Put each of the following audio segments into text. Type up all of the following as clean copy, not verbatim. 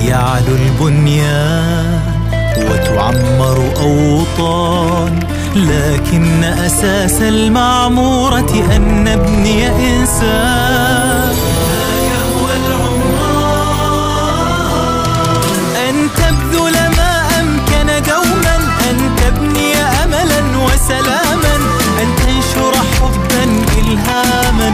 يعلو البنيان وتعمر أوطان، لكن أساس المعمورة أن نبني إنسان. هذا هو العمران، أن تبذل ما أمكن دوما، أن تبني أملا وسلاما، أن تنشر حبا إلهاما.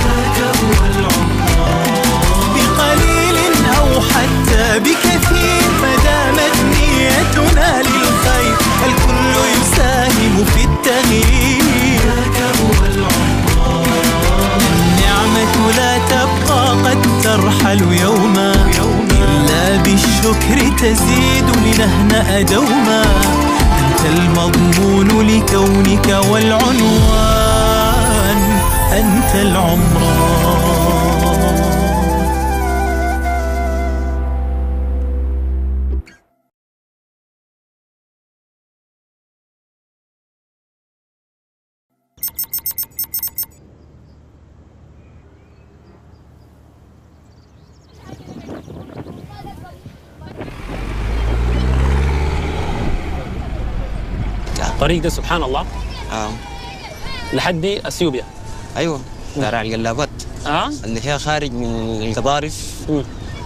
هذا هو العمران، بقليل أو حتى بكثير، مدامت نيتنا للخير، الكل يساهم في التغيير. هذا هو العمران، النعمة لا تبقى قد ترحل يوما، إلا بالشكر تزيد لنهنأ دوما. أنت المضمون لكونك والعنوان، أنت العمران. الطريق ده سبحان الله لحد اثيوبيا. ايوه شارع القلابات اللي فيها خارج من القضارف،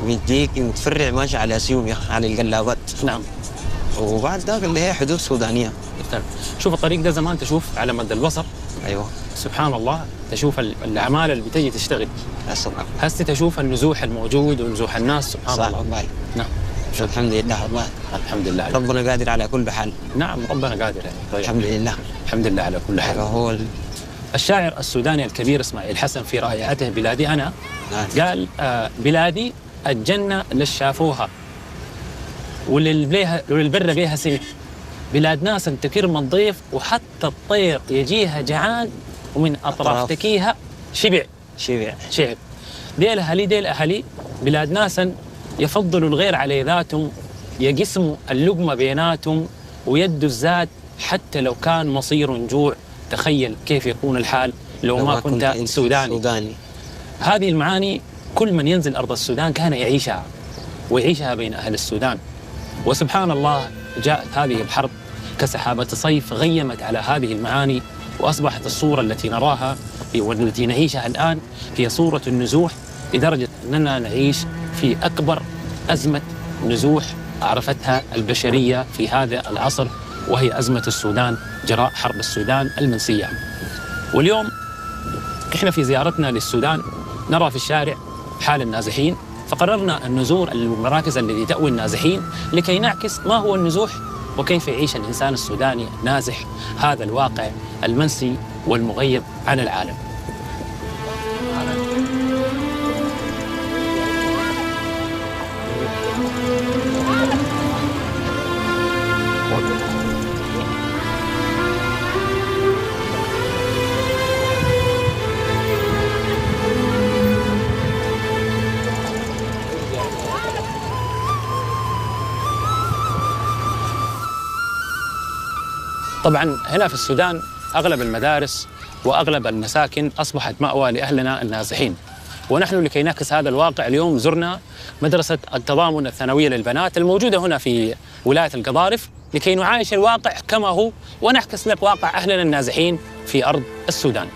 بيديك متفرع ماشي على اثيوبيا على القلابات. نعم. وبعد ذاك اللي هي حدود سودانيه. شوف الطريق ده زمان تشوف على مد البصر. ايوه سبحان الله، تشوف العماله اللي بتجي تشتغل. هسه تشوف النزوح الموجود ونزوح الناس. سبحان الله. والله. نعم. الحمد لله والله. الحمد لله. ربنا قادر على كل حال. نعم ربنا قادر. طيب. الحمد لله. الحمد لله على كل حال. هو الشاعر السوداني الكبير اسماعيل حسن في رائعته بلادي أنا قال بلادي الجنة للشافوها وللبر بيها سمت، بلاد ناس تكرم الضيف وحتى الطير يجيها جعان ومن أطراف تكيها شبع. ديل أهلي بلاد ناس يفضلوا الغير على ذاتهم، يقسموا اللقمة بيناتهم ويدوا الزاد حتى لو كان مصير جوع. تخيل كيف يكون الحال لو ما كنت سوداني. هذه المعاني كل من ينزل أرض السودان كان يعيشها بين أهل السودان. وسبحان الله جاءت هذه الحرب كسحابة صيف غيمت على هذه المعاني، وأصبحت الصورة التي نراها والتي نعيشها الآن هي صورة النزوح، لدرجة أننا نعيش في أكبر أزمة نزوح عرفتها البشرية في هذا العصر، وهي أزمة السودان جراء حرب السودان المنسية. واليوم إحنا في زيارتنا للسودان نرى في الشارع حال النازحين، فقررنا أن نزور المراكز التي تأوي النازحين لكي نعكس ما هو النزوح وكيف يعيش الإنسان السوداني النازح هذا الواقع المنسي والمغيب عن العالم. طبعا هنا في السودان أغلب المدارس وأغلب المساكن أصبحت مأوى لأهلنا النازحين، ونحن لكي نعكس هذا الواقع اليوم زرنا مدرسة التضامن الثانوية للبنات الموجودة هنا في ولاية القضارف لكي نعايش الواقع كما هو ونعكس لك واقع أهلنا النازحين في أرض السودان.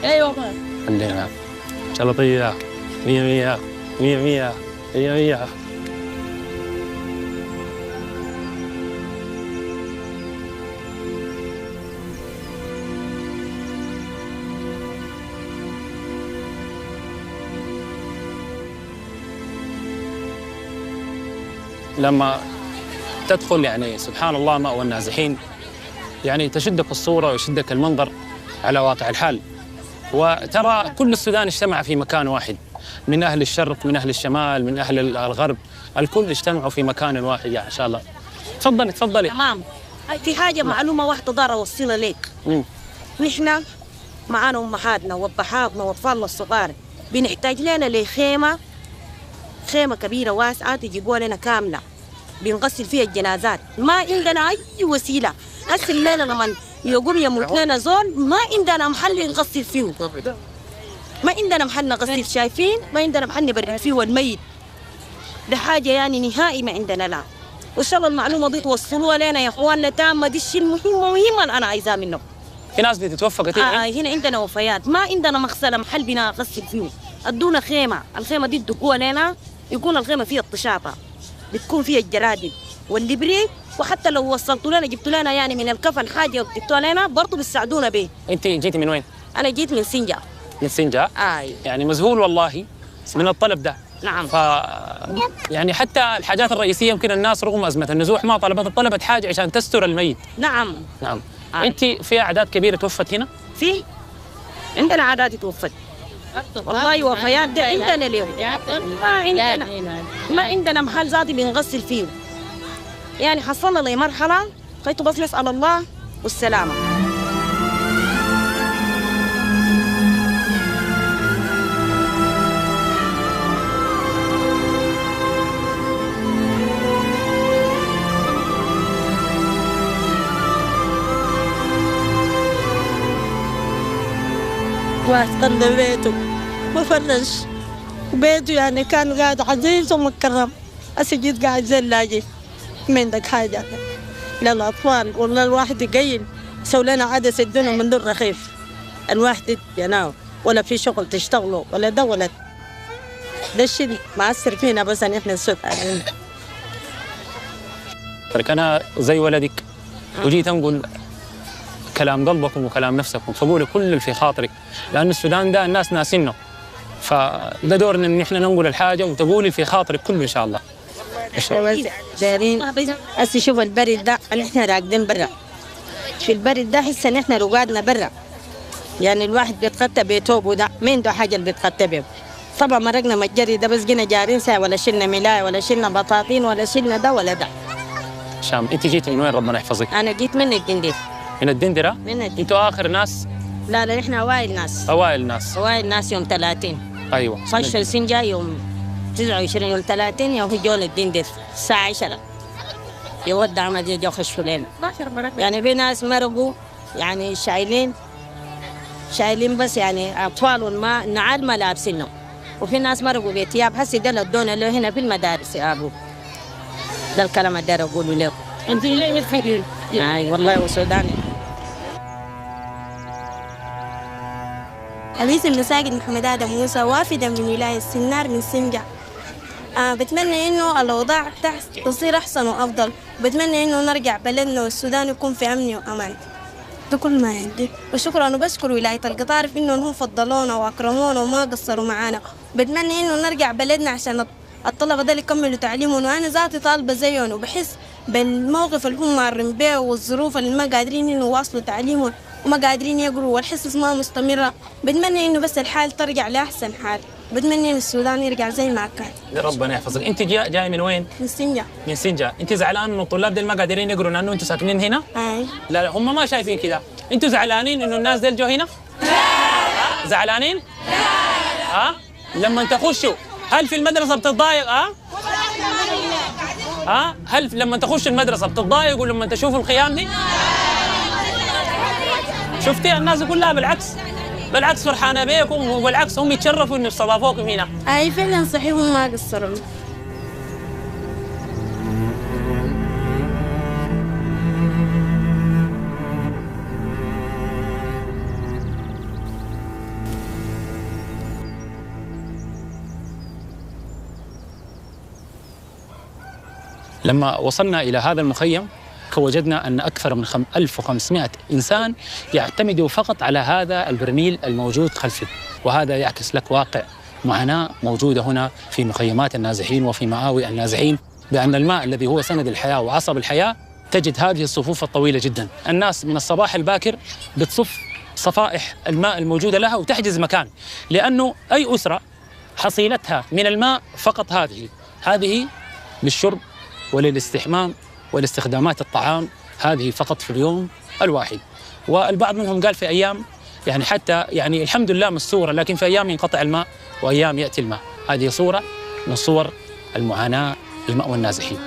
أيوة عندنا شلطية 100 100 100 لما تدخل يعني سبحان الله مأوى النازحين يعني تشدك الصورة ويشدك المنظر على واقع الحال، وترى كل السودان اجتمع في مكان واحد، من أهل الشرق من أهل الشمال من أهل الغرب، الكل اجتمعوا في مكان واحد. يا إن شاء الله تفضلي. تمام. في حاجة معلومة واحدة ضار أوصلها لك. نحن معانا أمهاتنا وأبهاتنا وأطفالنا الصغار بنحتاج لنا لخيمة خيمة كبيرة واسعة تجيبوها لنا كاملة بنغسل فيها الجنازات. ما عندنا أي وسيلة. هسه الليلة لما يقوم يموت لنا زول ما عندنا محل نغسل فيه، ما عندنا محل نغسل، شايفين؟ ما عندنا محل نبرد فيه الميت. ده حاجة يعني نهائي ما عندنا. لا وإن شاء الله المعلومة دي توصلوها لنا يا إخواننا تامة. دي الشيء المهم أنا عايزاه منه. في ناس بتتوفى كثير. هنا عندنا وفيات، ما عندنا مغسلة محل بنا نغسل فيه. ادونا خيمة، الخيمة دي تدقوها لنا، يكون الخيمة فيها الطشاطة، بتكون فيها الجرادل واللبريد، وحتى لو وصلتوا لنا جبتوا لنا يعني من الكفن حاجة وجبتوها لنا برضه بتساعدونا به. انت جيتي من وين؟ أنا جيت من سنجا. من سنجا؟ يعني مذهول والله من الطلب ده. نعم. يعني حتى الحاجات الرئيسية يمكن الناس رغم أزمة النزوح ما طلبت حاجة عشان تستر الميت. نعم. نعم. انت في أعداد كبيرة توفت هنا؟ في عندنا أعداد توفت والله وفيات ده عندنا اليوم. ما عندنا محل ذاتي بنغسل فيه. يعني حصلنا لمرحلة خيطوا بس نسأل الله والسلامة. واسقنا بيته وفرش بيته، يعني كان قاعد عزيز ومكرم. أسجد قاعد زي اللاجئ، ما عندك حاجة للأطفال. والله الواحد يقيل سووا لنا عدس الدنيا من دون رخيف. الواحد ينام ولا في شغل تشتغلوا ولا ده ولا ده الشيء مأثر فينا. بس إن إحنا السودانيين. أنا زي ولدك وجيت أنقل كلام قلبكم وكلام نفسكم، فقولي كل اللي في خاطرك، لأن السودان ده الناس ناسينه، فده دورنا إن إحنا ننقل الحاجة وتقولي في خاطرك كله إن شاء الله. دايرين هسه شوف البرد ده، نحن راقدين برا في البرد ده، هسه نحن رقادنا برا. يعني الواحد بيتغطى بثوبه ده، ما عنده حاجة اللي بيتغطى بيه. طبعا مرقنا متجري ده، بس جينا جارين ساعة ولا شلنا ملاية ولا شلنا بطاطين ولا شلنا ده ولا ده. شام، أنت جيتي من وين ربنا يحفظك؟ أنا جيت من الدندر. من الدندرة؟ من الدندرة. أنتوا آخر ناس؟ لا نحن أوائل ناس. أوائل ناس. أوائل ناس يوم 30. أيوة. فشل سنجا يوم 29 يوم 30 يوم هجول الدندر الساعة 10 يودع ما جو خشوا لنا. يعني في ناس مرقوا يعني شايلين بس يعني أطفال ما نعال ما لابسينه، وفي ناس مرقوا بثياب. هسه ده الدون اللي هنا في المدارس يا أبو. ده الكلام اللي داير أقوله لكم. أنت ليه بتحكي؟ أي والله وسوداني. الاسم مساجد محمد آدم موسى، وافدة من ولاية سنار من سنجا. بتمنى إنه الأوضاع تحت تصير أحسن وأفضل، بتمنى إنه نرجع بلدنا والسودان يكون في أمن وأمان. ده كل ما عندي، وشكرا وبشكر ولاية القطارف إنه هم فضلونا وأكرمونا وما قصروا معانا. بتمنى إنه نرجع بلدنا عشان الطلبة ده يكملوا تعليمهم، وأنا ذاتي طالبة زيهم، وبحس بالموقف اللي هم مارين بيه والظروف اللي ما قادرين إنه يواصلوا تعليمهم وما قادرين يقروا والحصص ما مستمرة. بتمنى إنه بس الحال ترجع لأحسن حال. بتمنى إن السودان يرجع زي ما كان. ربنا يحفظك. أنت جاي من وين؟ من سنجا. من سنجا. أنت زعلان إنه الطلاب دول ما قادرين يقروا لأنه أنتوا ساكنين هنا؟ أي. لا هم ما شايفين كده. أنتوا زعلانين إنه الناس دول جو هنا؟ لا. زعلانين؟ لا. لما تخشوا هل في المدرسة بتتضايق؟ هل لما تخش المدرسة بتتضايقوا لما تشوفوا الخيام دي؟ شفتي الناس كلها بالعكس فرحانة بيكم، وبالعكس هم يتشرفوا إنه استضافوكم هنا. أي فعلا صحيح ما قصروا. لما وصلنا إلى هذا المخيم وجدنا أن أكثر من 1500 إنسان يعتمدوا فقط على هذا البرميل الموجود خلفي، وهذا يعكس لك واقع معاناة موجودة هنا في مخيمات النازحين وفي مآوي النازحين، بأن الماء الذي هو سند الحياة وعصب الحياة تجد هذه الصفوف الطويلة جدا. الناس من الصباح الباكر بتصف صفائح الماء الموجودة لها وتحجز مكان، لأنه أي أسرة حصيلتها من الماء فقط هذه للشرب وللاستحمام والاستخدامات الطعام، هذه فقط في اليوم الواحد. والبعض منهم قال في أيام يعني حتى يعني الحمد لله مستورة، لكن في أيام ينقطع الماء وأيام يأتي الماء. هذه صورة من صور المعاناة المأوى النازحين.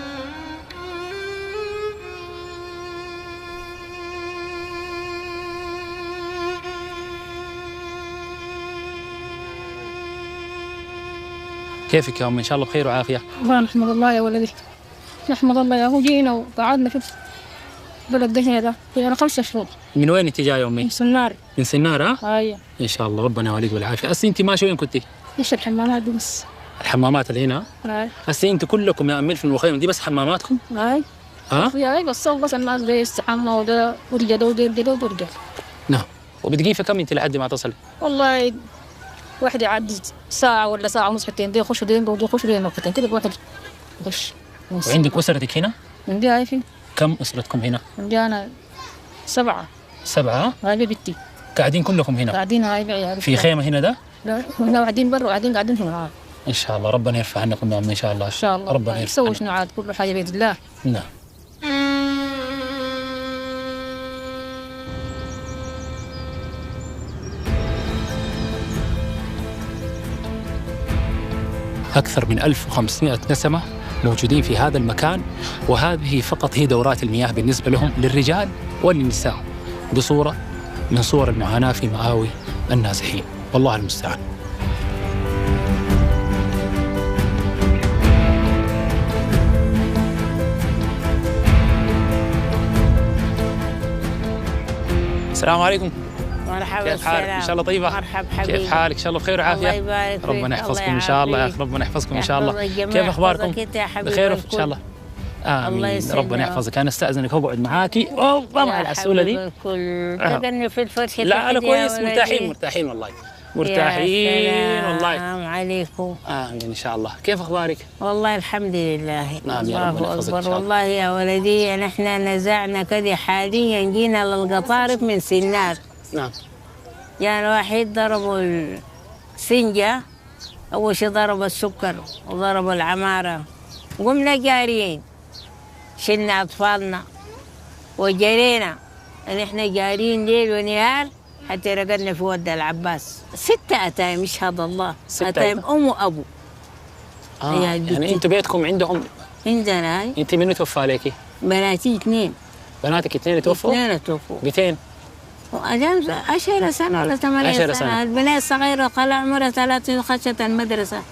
كيفك يا أم؟ إن شاء الله بخير وعافية. والله نحمد الله يا ولدي، نحمد الله يا هو. جينا وقعدنا في بلد هنا يعني 5 شهور. من وين أنت جاية يا أمي؟ من سنار. من سنار ها؟ أيوة. إن شاء الله ربنا يوليك بالعافية. هسه أنت ماشية وين كنتي؟ إيش الحمامات دي بس. الحمامات اللي هنا؟ أي. هسه أنت كلكم يا أمي في المخيم دي بس حماماتكم؟ أي. ها؟ أي بس الناس دي يستحموا وده ورجال ورجال. نعم. وبتقيفي كم أنت لحد ما تصلي؟ والله واحد يعدي ساعة ولا ساعة ونص حتين، دي يخشوا دين ودي يخشوا دين وقتين كده واحد يخش. وعندك أسرتك هنا؟ عندي هاي في. كم أسرتكم هنا؟ عندي أنا 7. 7؟ هاي بنتي. قاعدين كلكم هنا؟ قاعدين هاي بعيال. في خيمة هنا ده؟ لا هنا قاعدين برا وقاعدين هنا. إن شاء الله ربنا يرفع عنكم يا أمي إن شاء الله. إن شاء الله ربنا يرفع يسوي شنو عاد كل حاجة بيد الله. نعم. أكثر من 1500 نسمة موجودين في هذا المكان، وهذه فقط هي دورات المياه بالنسبة لهم للرجال وللنساء، بصورة من صور المعاناة في مآوي النازحين. والله المستعان. السلام عليكم. مرحبا. كيف حالك؟ ان شاء الله طيبه؟ مرحبا حبيبي. كيف حالك؟ ان شاء الله بخير وعافيه. الله يبارك فيك. ربنا يحفظكم ان شاء الله يا اخي، ربنا يحفظكم ان شاء الله. كيف اخباركم؟ بخير ان شاء الله. امين. ربنا يحفظك. انا استاذنك اقعد معاكي. والله مع العسوله دي. تقني في الفرشه. لا انا كويس، مرتاحين والله. مرتاحين والله. السلام عليكم. امين ان شاء الله. كيف اخبارك؟ والله الحمد لله. نعم يا رب أكبر. والله يا ولدي نحن نزعنا كذا حاليا، جينا للقطارف من سنار. نعم. يعني واحد ضربوا السنجة، أول شيء ضرب السكر وضربوا العمارة، قمنا جاريين، شلنا أطفالنا وجرينا. نحن جارين ليل ونهار حتى رقدنا في ود العباس. 6 أتايم يشهد الله. 6 أتايم أم وأبو. يعني أنتوا بيتكم عندهم؟ عندنا هاي. أنت منو توفى عليكي؟ بناتي 2. بناتك 2 توفوا؟ 2 توفوا. بيتين؟ 10 سنة ولا 8 10 سنة. البنات الصغيرة قال عمرها 30 خشت المدرسة.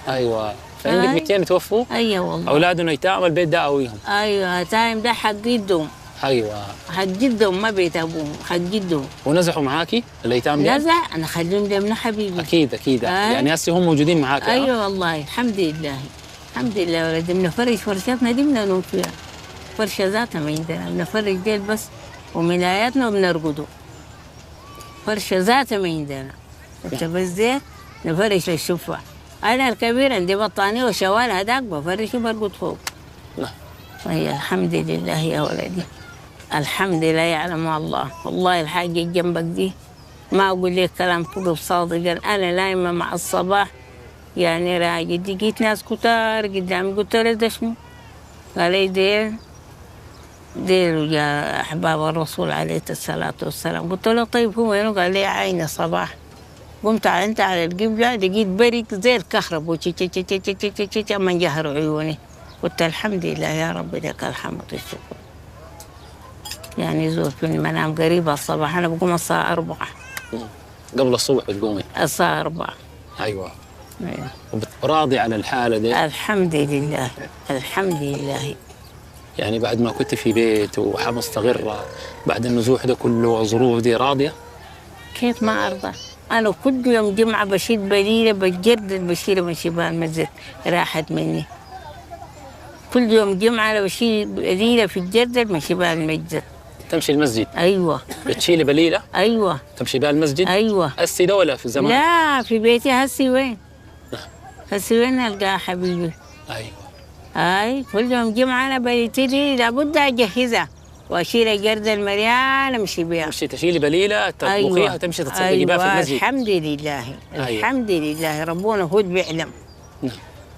أيوة. فعندك 200 توفوا؟ أيوة والله. أولادهم أيتام، البيت ده أويهم؟ أيوة. تايم ده حق جدهم. أيوة. حق جدهم، ما بيت أبوهم، حق جدهم. ونزحوا معاكي الأيتام دي؟ نزح، أنا خليهم ده ابن حبيبي. أكيد. يعني هسه هم موجودين معاك؟ أيوة والله الحمد لله. الحمد لله ولدي. بنفرج فرشاتنا دي بننوم فيها. فرشة ذاتها ما عندنا، بنفرج ديل بس وملاياتنا وبنرقدوا. فرشة ذاتها ما عندنا. أنت بس ديل نفرش للشفع. أنا الكبير عندي بطانية وشوال هداك بفرش وبرقد فوق. وهي الحمد لله يا ولدي. الحمد لله يعلم الله. والله الحاجة جنبك دي ما أقول لك كلام كذب صادق. أنا نايمة مع الصباح يعني راجل لقيت ناس كتار قدامي، قلت له ده شنو؟ قال لي دير يا أحباب الرسول عليه الصلاة والسلام. قلت له طيب هو وينه؟ قال لي عين صباح. قمت أنت على القبلة لقيت بريق زي الكهرب وتش من جهر عيوني. قلت الحمد لله يا رب لك الحمد والشكر. يعني زور في المنام قريبة الصباح. أنا بقوم الساعة 4 قبل الصبح بتقومي؟ الساعة 4. أيوة. راضي على الحالة دي؟ الحمد لله الحمد لله. يعني بعد ما كنت في بيت ومستقرة بعد النزوح ده كله والظروف دي راضية؟ كيف ما أرضى؟ أنا كل يوم جمعة بشيل بليلة بجردل بشيلها من شبه المسجد، راحت مني. كل يوم جمعة أنا بشيل بليلة في الجردل من شبه المسجد. تمشي المسجد؟ أيوة. بتشيلي بليلة؟ أيوة. تمشي بها المسجد؟ أيوة. هسي ده ولا في زمان؟ لا في بيتي. هسي وين؟ هسي وين ألقاها حبيبي؟ أيوة. أي كل يوم جمعة أنا بليتي لي لابد أجهزها وأشيل الجردل المليان أمشي بها. تمشي تشيلي بليلة تطبخيها وتمشي تتصدقي بها في المسجد. الحمد لله. الحمد لله. ربنا هو اللي بيعلم.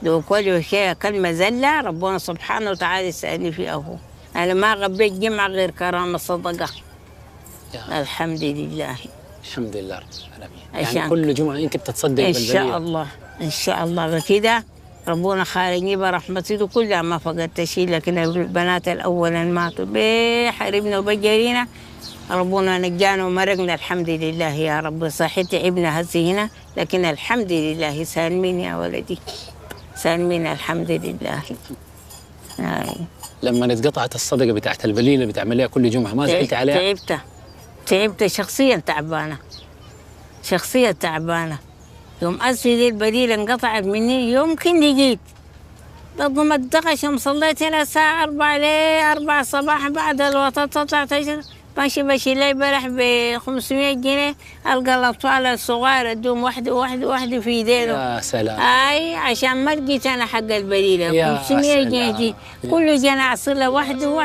لو كل شيء كلمة زلة ربنا سبحانه وتعالى يسألني في أبوه. أنا ما غبيت جمعة غير كرامة صدقة. الحمد لله. الحمد لله رب العالمين. يعني كل جمعة أنت بتتصدقي بالبلية؟ إن شاء الله إن شاء الله. وكذا ربنا خالقني برحمته كلها ما فقدت شيء، لكن البنات الأول ماتوا بحربنا وبجرينا، ربنا نجانا ومرقنا الحمد لله يا رب. صحيح تعبنا هسه هنا لكن الحمد لله سالمين يا ولدي، سالمين الحمد لله. لما اتقطعت الصدقه بتاعت البليله اللي بتعمليها كل جمعه ما زعلتي عليها؟ تعبت شخصيا تعبانه، شخصيا تعبانه. يوم أسفي دي البليله انقطعت مني يمكن لقيت ضمت دقشم، صليت الى الساعه 4 ليه 4 صباحا بعد الوطن طلعت ماشي بشيل بلح ب 500 جنيه، القى الاطفال الصغار ادوم واحده في ايديهم. يا سلام. اي عشان ما لقيت انا حق البليله 500 جنيه دي، كل جنيه اعصر له واحده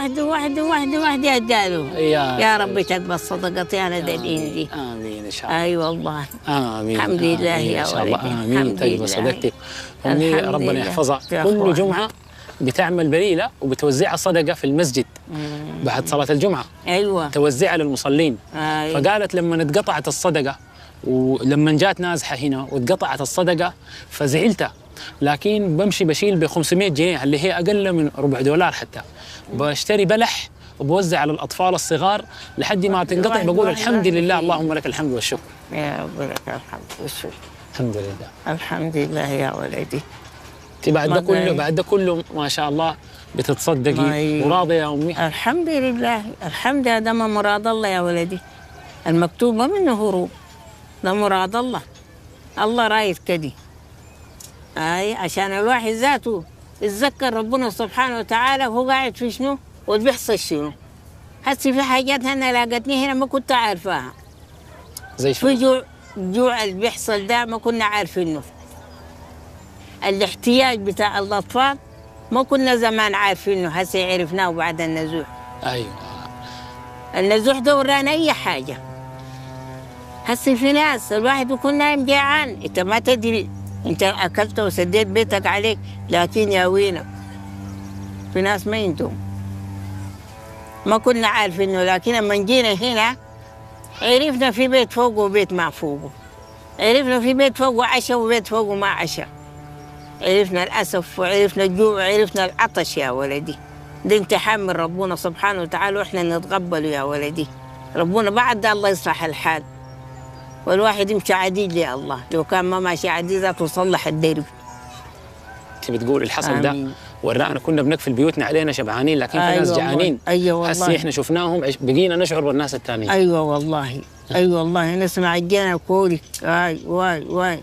اداله. يا ربي تقبل صدقتي انا دلين دي. امين ان شاء الله. اي والله. امين. الحمد لله يا ولدي. امين. تقبل صدقتك. امي ربنا يحفظها. كل جمعه بتعمل بليله وبتوزعها صدقه في المسجد بعد صلاه الجمعه. ايوه. توزعها للمصلين. فقالت لما اتقطعت الصدقه ولما جات نازحه هنا واتقطعت الصدقه فزعلت، لكن بمشي بشيل ب 500 جنيه اللي هي اقل من $4 حتى، بشتري بلح وبوزع على الاطفال الصغار لحد ما تنقطع، بقول الحمد لله اللهم لك الحمد والشكر. يا رب لك الحمد والشكر. الحمد لله. الحمد لله يا ولدي. بعد ده كله ما شاء الله بتتصدقي وراضيه يا امي؟ الحمد لله، الحمد لله. ده ما مراد الله يا ولدي، المكتوب ما منه هروب، ده مراد الله. الله رايد كدي. عشان الواحد ذاته يتذكر ربنا سبحانه وتعالى وهو قاعد في شنو وبيحصل شنو. هسي في حاجات انا لاقتني هنا ما كنت عارفاها، زي في جوع اللي بيحصل ده ما كنا عارفينه. الاحتياج بتاع الأطفال ما كنا زمان عارفينه، هسه عرفناه بعد النزوح. أيوة. النزوح ده ورانا أي حاجة. هسه في ناس الواحد يكون نايم جيعان، أنت ما تدري، أنت أكلت وسديت بيتك عليك، لكن يا وينك في ناس ما عندهم، ما كنا عارفينه. لكن لما جينا هنا عرفنا في بيت فوقه وبيت ما فوقه، عرفنا في بيت فوقه عشاء وبيت فوقه ما عشاء، عرفنا الأسف وعرفنا الجوع وعرفنا العطش يا ولدي. ده امتحان من ربنا سبحانه وتعالى واحنا نتقبله يا ولدي. ربنا بعد الله يصلح الحال والواحد يمشي عديد يا الله، لو كان ما ماشي عديد ذاته تصلح الدرب. انت بتقول الحصل ده ورانا كنا بنقفل بيوتنا علينا شبعانين، لكن في ناس جعانين. ايوه والله. هسه احنا شفناهم بقينا نشعر بالناس الثانيين. ايوه والله. ايوه والله. نسمع الجنة كوري واي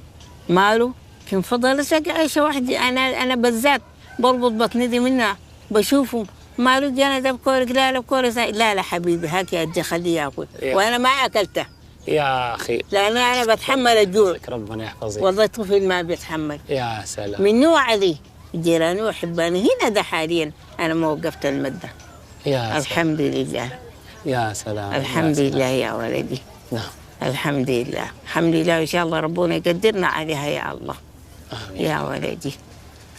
ماله كان فضل اسقي عيشه وحدي. انا بالذات بربط بطني دي منها، بشوفه ماله جانا ده بكورك، لا بكورك، لا حبيبي هاك يا ادي خليه ياكل، وانا ما اكلته يا اخي، لان انا بتحمل الجوع. ربنا يحفظك. والله الطفل ما بيتحمل. يا سلام. من نوع دي جيراني وحباني هنا ده حاليا انا ما وقفت المده. يا الحمد لله. يا سلام. الحمد لله يا ولدي. نعم. الحمد لله. الحمد لله. ان شاء الله ربنا يقدرنا عليها يا الله. آمين. يا ولدي.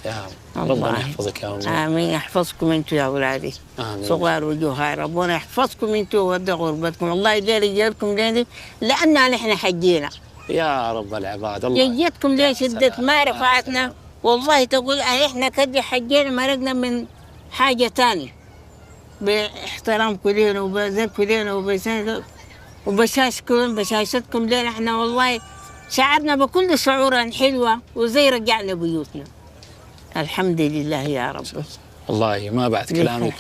يا ربنا يحفظك يا أمي. آمين. يحفظكم انتم يا أولادي. آمين. صغار وجوهار، ربنا يحفظكم انتم ويودع غربتكم. الله يدير رجالكم لين لأننا نحن حجينا. يا رب العباد. الله جيتكم ليه شدة ما رفعتنا، والله تقول احنا كده حجينا مرقنا من حاجة تانية باحترامكم لنا وبذلكم لنا وبشاشتكم لنا. احنا والله شعرنا بكل شعورا حلوة وزي رجعنا بيوتنا. الحمد لله يا رب. والله ما بعد كلامك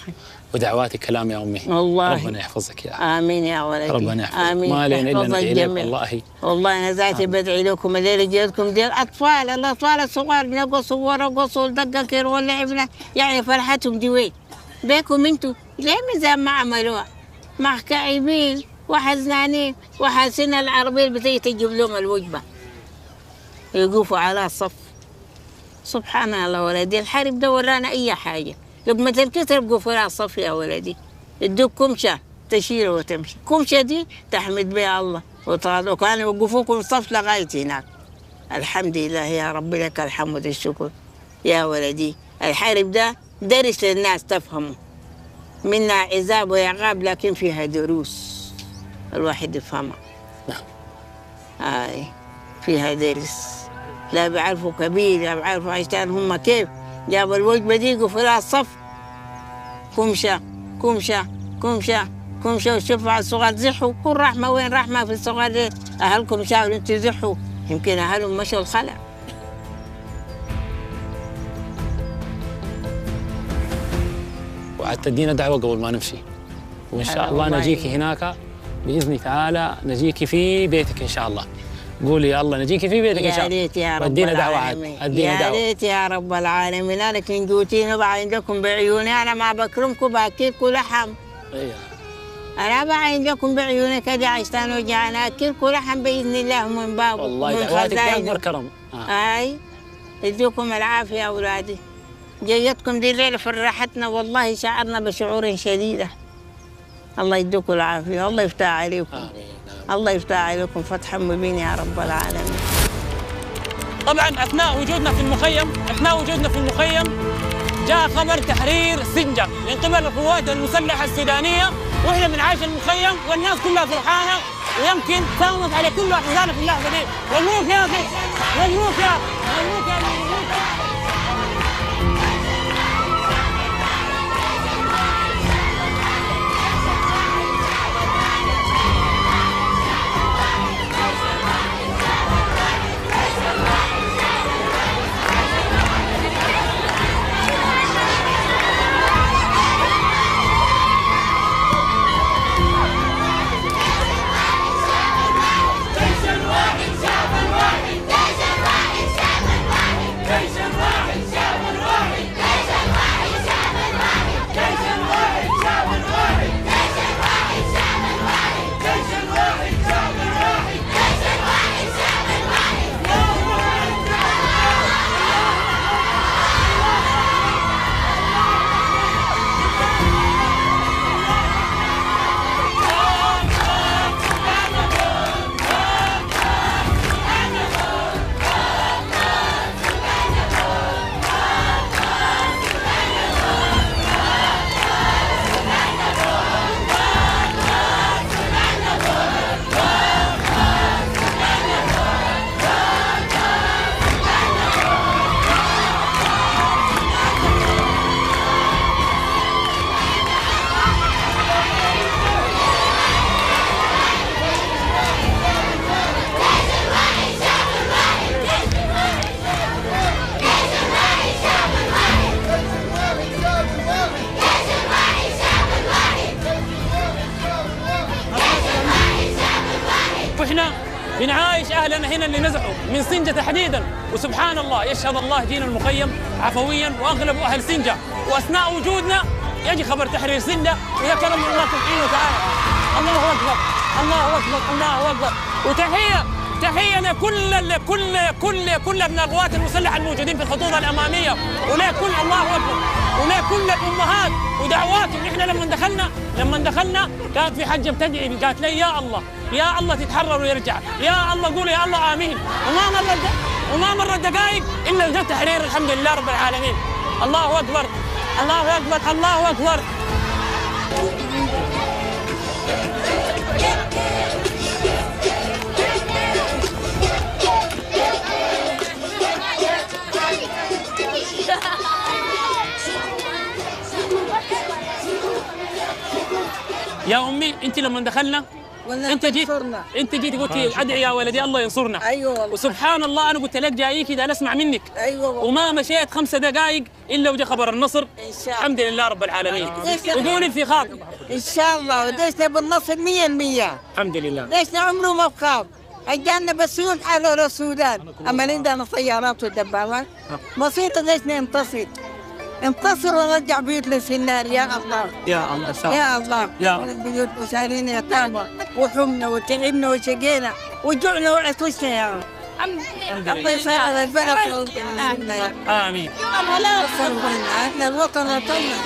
ودعواتك كلام يا أمي. والله ربنا يحفظك يا آمين يا ولدي. ربنا يحفظك. آمين. ما علينا إلا ندعي لك والله. والله أنا ذاتي بدعي لكم الليلة جيتكم دي الأطفال الصغار نقصوا ورقصوا ودققوا ولعبنا، يعني فرحتهم دي وين؟ بيكم انتوا ليه ميزان ما عملوها؟ مع كئيبين وحزنانين وحاسين العربية بتيجي تجيب لهم الوجبة يقوفوا على الصف. سبحان الله ولدي، الحرب ده ورانا أي حاجة. لقمة الكتر بقوفوا على الصف يا ولدي، يدوك كمشة تشيله وتمشي، كمشة دي تحمد بها الله وكانوا يوقفوكم الصف لغاية هناك. الحمد لله يا رب لك الحمد والشكر يا ولدي. الحرب ده درس للناس تفهمه، منا عذاب وعقاب لكن فيها دروس الواحد يفهمها. فيها درس. لا بيعرفوا كبير، لا بيعرفوا عشان هم كيف جابوا الوجبة دي يقفوا لها الصف. كمشة كمشة كمشة كمشة، وشوفوا على الصغار زحوا. كل رحمة، وين رحمة في الصغار دي؟ أهلكم شاوروا أنتوا زحوا، يمكن أهلهم مشوا الخلع. وعد تدينا دعوة قبل ما نمشي، وإن شاء الله نجيكي هناك بإذن تعالى، نجيكي في بيتك إن شاء الله. قولي يا الله نجيكي في بيتك إن شاء الله. يا ريت يا رب ودينا دعوة العالمين. عاد، ادينا دعوة. يا ريت يا رب العالمين. أنا كنت جوتين وبقى عندكم بعيوني، أنا ما بكرمكم باكلكم لحم. أيوه. أنا بقى عندكم بعيوني كده عشان وجعنا أكلكم لحم بإذن الله من بابكم. والله دعواتك أكبر كرم. أي يديكم العافية يا أولادي. جيتكم دي الليلة فرحتنا، والله شعرنا بشعور شديدة. الله يديكم العافية، الله يفتح عليكم. آمين. الله يفتح عليكم فتحا مبين يا رب العالمين. طبعا أثناء وجودنا في المخيم جاء خبر تحرير سنجة من قبل القوات المسلحة السودانية، واحنا بنعايش المخيم والناس كلها فرحانة، ويمكن ساهمت على كل أحزاننا في اللحظة دي. مبروك يا أخي، مبروك يا مبروك يا مبروك. واحنا بنعايش اهلنا هنا اللي نزحوا من سنجة تحديدا، وسبحان الله يشهد الله جينا المخيم عفويا واغلب اهل سنجة، واثناء وجودنا يجي خبر تحرير سنجة، ويا كرم الله سبحانه وتعالى. الله اكبر الله اكبر الله اكبر. وتحيه لكل ابناء القوات المسلحه الموجودين في الخطوط الاماميه، ولكل الله اكبر، ولكل الامهات ودعواتهم. احنا لما دخلنا كانت في حجه بتدعي، قالت لي يا الله تتحرر ويرجع، يا الله قولوا يا الله امين. وما مرت دقائق الا وجدت تحرير، الحمد لله رب العالمين. الله اكبر الله اكبر الله اكبر. يا امي انت لما دخلنا انت جيتي قلتي ادعي يا ولدي الله ينصرنا. ايوه والله. وسبحان الله انا قلت لك جايك ده اسمع منك. ايوه والله. وما مشيت 5 دقائق الا وجا خبر النصر. ان شاء الله. الحمد لله رب العالمين. وقولي في خاطر ان شاء الله، وديشنا بالنصر 100%. الحمد لله. ديشنا عمره ما بخاف. اجانا بسيول حاله السودان، اما عندنا طيارات ودبابات بسيطه. ديشنا انتصر ونرجع بيوت للسنار. يا الله يا الله يا الله يا بيوت مسالين يتامى، وحمنا وتعبنا وشقينا وجوعنا وعطشنا يا رب. الله يساعد البلد. امين. احنا الوطن وطننا.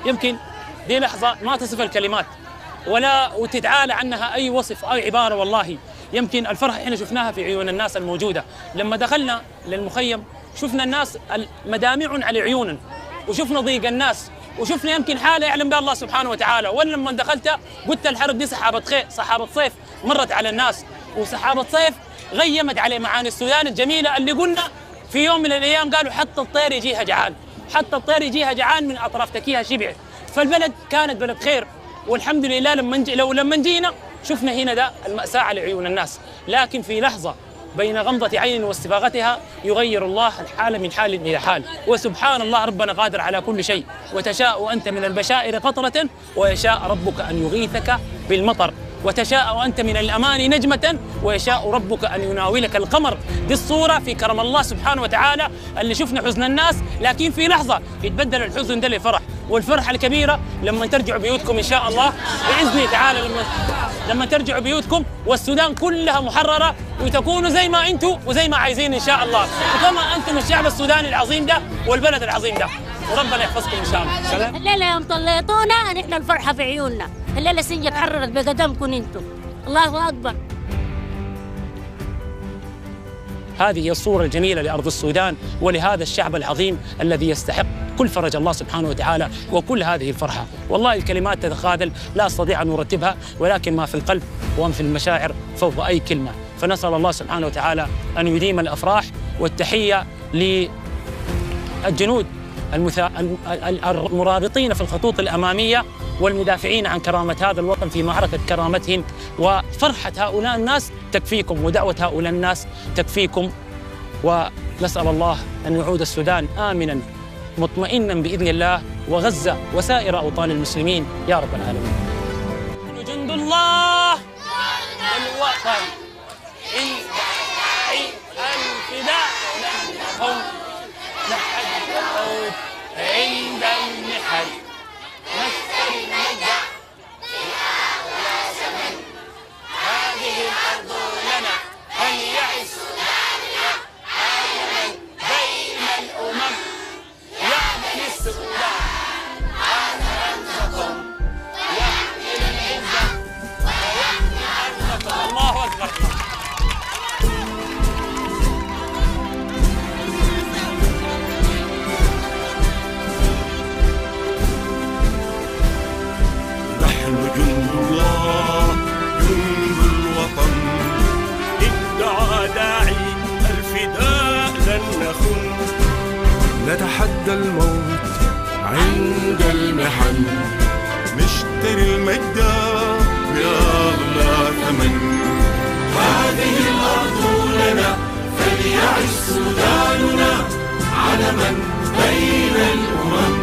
يمكن دي لحظة ما تصف الكلمات ولا وتتعالى عنها أي وصف أو عبارة. والله يمكن الفرحة احنا شفناها في عيون الناس الموجودة. لما دخلنا للمخيم شفنا الناس مدامع على عيوننا، وشفنا ضيق الناس، وشفنا يمكن حالة يعلم بها الله سبحانه وتعالى. ولما دخلت قلت الحرب دي سحابة صيف مرت على الناس، وسحابة صيف غيمت على معاني السودان الجميلة اللي قلنا في يوم من الأيام قالوا حتى الطير يجيها جعان، حتى الطير يجيها جعان من أطراف تكيها شبع. فالبلد كانت بلد خير، والحمد لله لما جينا شفنا هنا ده المأساة على عيون الناس. لكن في لحظة بين غمضة عين واستفاغتها يغير الله الحال من حال إلى حال. وسبحان الله ربنا قادر على كل شيء. وتشاء أنت من البشائر قطرة ويشاء ربك أن يغيثك بالمطر، وتشاء أنت من الأمان نجمة ويشاء ربك أن يناولك القمر. دي الصورة في كرم الله سبحانه وتعالى اللي شفنا حزن الناس، لكن في لحظة يتبدل الحزن ده لفرح. والفرحة الكبيرة لما ترجعوا بيوتكم إن شاء الله بإذن تعالى، لما ترجعوا بيوتكم والسودان كلها محررة وتكونوا زي ما أنتم وزي ما عايزين إن شاء الله، وكما أنتم الشعب السوداني العظيم ده والبلد العظيم ده، وربنا يحفظكم إن شاء الله. سلام. الليلة يوم طليتونا نحن الفرحة في عيوننا، الليلة سنجة تحررت بقدمكم أنتم. الله أكبر. هذه هي الصورة الجميلة لأرض السودان ولهذا الشعب العظيم الذي يستحق كل فرج الله سبحانه وتعالى وكل هذه الفرحة. والله الكلمات تتخاذل لا أستطيع أن أرتبها، ولكن ما في القلب وما في المشاعر فوق أي كلمة. فنسأل الله سبحانه وتعالى أن يديم الأفراح. والتحية للجنود المرابطين في الخطوط الأمامية والمدافعين عن كرامة هذا الوطن في معركة كرامتهم. وفرحة هؤلاء الناس تكفيكم، ودعوة هؤلاء الناس تكفيكم. ونسأل الله أن يعود السودان آمناً مطمئناً بإذن الله، وغزة وسائر أوطان المسلمين يا رب العالمين. جند الله والوطن الفداء لهم نحن العود عند النحل نسأل المجد لا سمن هذه الأرض لنا هل يعز عالما بين الأمم يا بني السودان أنا رمزكم يحيي العزة ويحيي أرضكم. الله أكبر. جند الله جند الوطن إن دعا داعي الفداء لن نخن نتحدى الموت عند المحن نشتري المجد بأغلى ثمن هذه الأرض لنا فليعش سوداننا علما بين الأمم